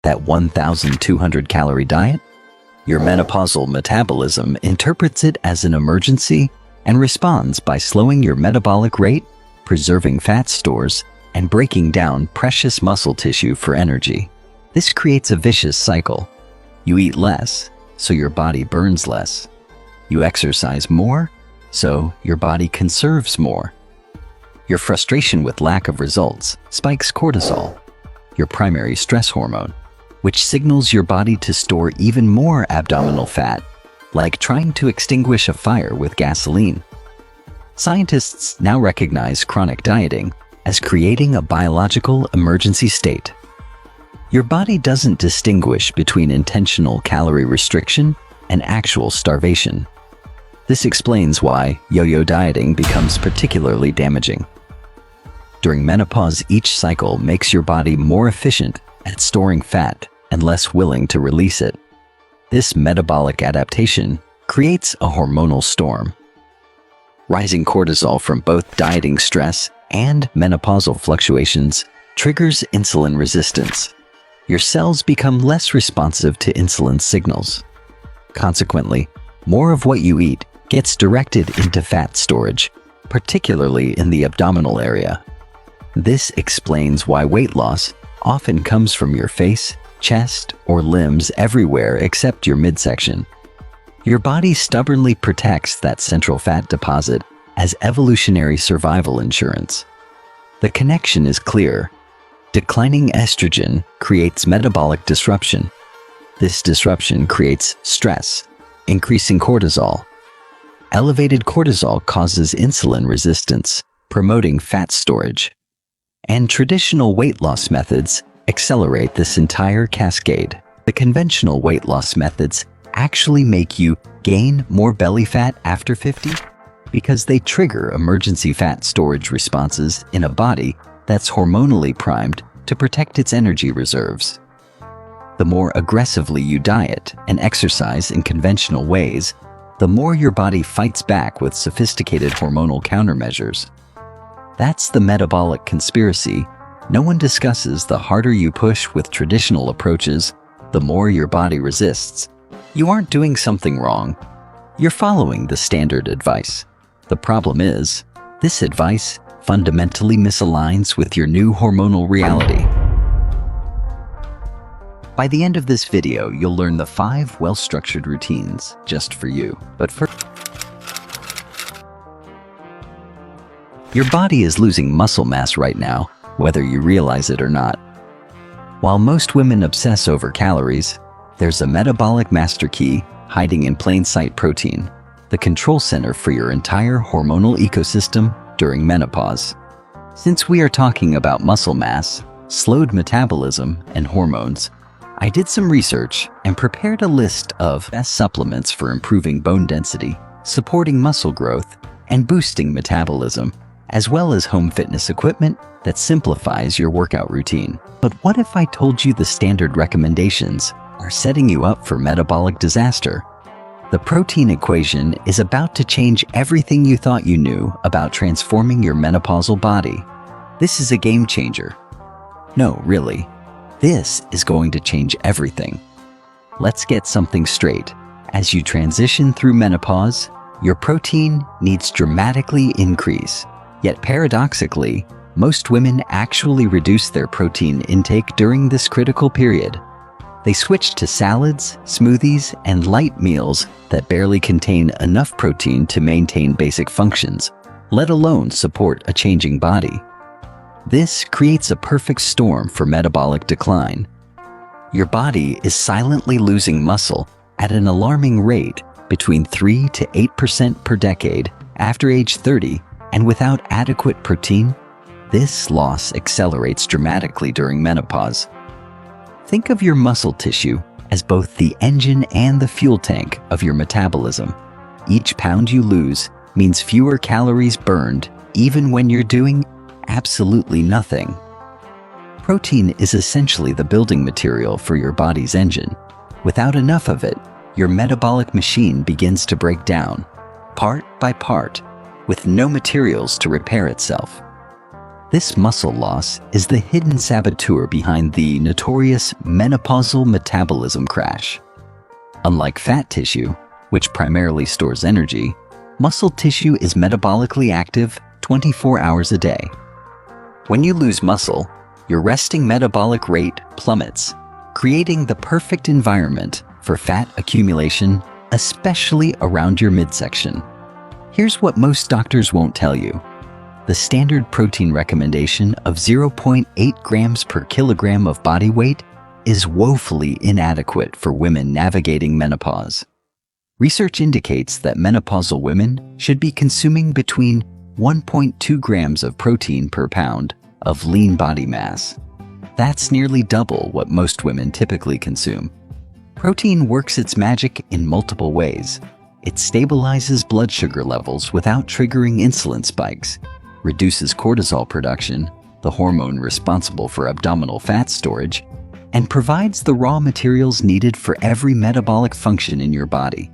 that 1,200 calorie diet? Your menopausal metabolism interprets it as an emergency and responds by slowing your metabolic rate, preserving fat stores, and breaking down precious muscle tissue for energy. This creates a vicious cycle. You eat less, so your body burns less. You exercise more, so your body conserves more. Your frustration with lack of results spikes cortisol, your primary stress hormone, which signals your body to store even more abdominal fat, like trying to extinguish a fire with gasoline. Scientists now recognize chronic dieting as creating a biological emergency state. Your body doesn't distinguish between intentional calorie restriction and actual starvation. This explains why yo-yo dieting becomes particularly damaging. During menopause, each cycle makes your body more efficient at storing fat and less willing to release it. This metabolic adaptation creates a hormonal storm. Rising cortisol from both dieting stress and menopausal fluctuations triggers insulin resistance. Your cells become less responsive to insulin signals. Consequently, more of what you eat gets directed into fat storage, particularly in the abdominal area. This explains why weight loss often comes from your face, chest, or limbs everywhere except your midsection. Your body stubbornly protects that central fat deposit as evolutionary survival insurance. The connection is clear. Declining estrogen creates metabolic disruption. This disruption creates stress, increasing cortisol. Elevated cortisol causes insulin resistance, promoting fat storage. And traditional weight loss methods accelerate this entire cascade. The conventional weight loss methods actually make you gain more belly fat after 50 because they trigger emergency fat storage responses in a body that's hormonally primed to protect its energy reserves. The more aggressively you diet and exercise in conventional ways, the more your body fights back with sophisticated hormonal countermeasures. That's the metabolic conspiracy. No one discusses the harder you push with traditional approaches, the more your body resists. You aren't doing something wrong. You're following the standard advice. The problem is, this advice fundamentally misaligns with your new hormonal reality. By the end of this video, you'll learn the 5 well-structured routines just for you. But first, your body is losing muscle mass right now, whether you realize it or not. While most women obsess over calories, there's a metabolic master key hiding in plain sight: protein, the control center for your entire hormonal ecosystem during menopause. Since we are talking about muscle mass, slowed metabolism, and hormones, I did some research and prepared a list of best supplements for improving bone density, supporting muscle growth, and boosting metabolism, as well as home fitness equipment that simplifies your workout routine. But what if I told you the standard recommendations are setting you up for metabolic disaster? The protein equation is about to change everything you thought you knew about transforming your menopausal body. This is a game changer. No, really. This is going to change everything. Let's get something straight. As you transition through menopause, your protein needs dramatically increase. Yet paradoxically, most women actually reduce their protein intake during this critical period. They switch to salads, smoothies, and light meals that barely contain enough protein to maintain basic functions, let alone support a changing body. This creates a perfect storm for metabolic decline. Your body is silently losing muscle at an alarming rate between 3 to 8% per decade after age 30, and without adequate protein, this loss accelerates dramatically during menopause. Think of your muscle tissue as both the engine and the fuel tank of your metabolism. Each pound you lose means fewer calories burned, even when you're doing absolutely nothing. Protein is essentially the building material for your body's engine. Without enough of it, your metabolic machine begins to break down, part by part, with no materials to repair itself. This muscle loss is the hidden saboteur behind the notorious menopausal metabolism crash. Unlike fat tissue, which primarily stores energy, muscle tissue is metabolically active 24 hours a day. When you lose muscle, your resting metabolic rate plummets, creating the perfect environment for fat accumulation, especially around your midsection. Here's what most doctors won't tell you. The standard protein recommendation of 0.8 grams per kilogram of body weight is woefully inadequate for women navigating menopause. Research indicates that menopausal women should be consuming between 1.2 grams of protein per pound of lean body mass. That's nearly double what most women typically consume. Protein works its magic in multiple ways. It stabilizes blood sugar levels without triggering insulin spikes, reduces cortisol production, the hormone responsible for abdominal fat storage, and provides the raw materials needed for every metabolic function in your body.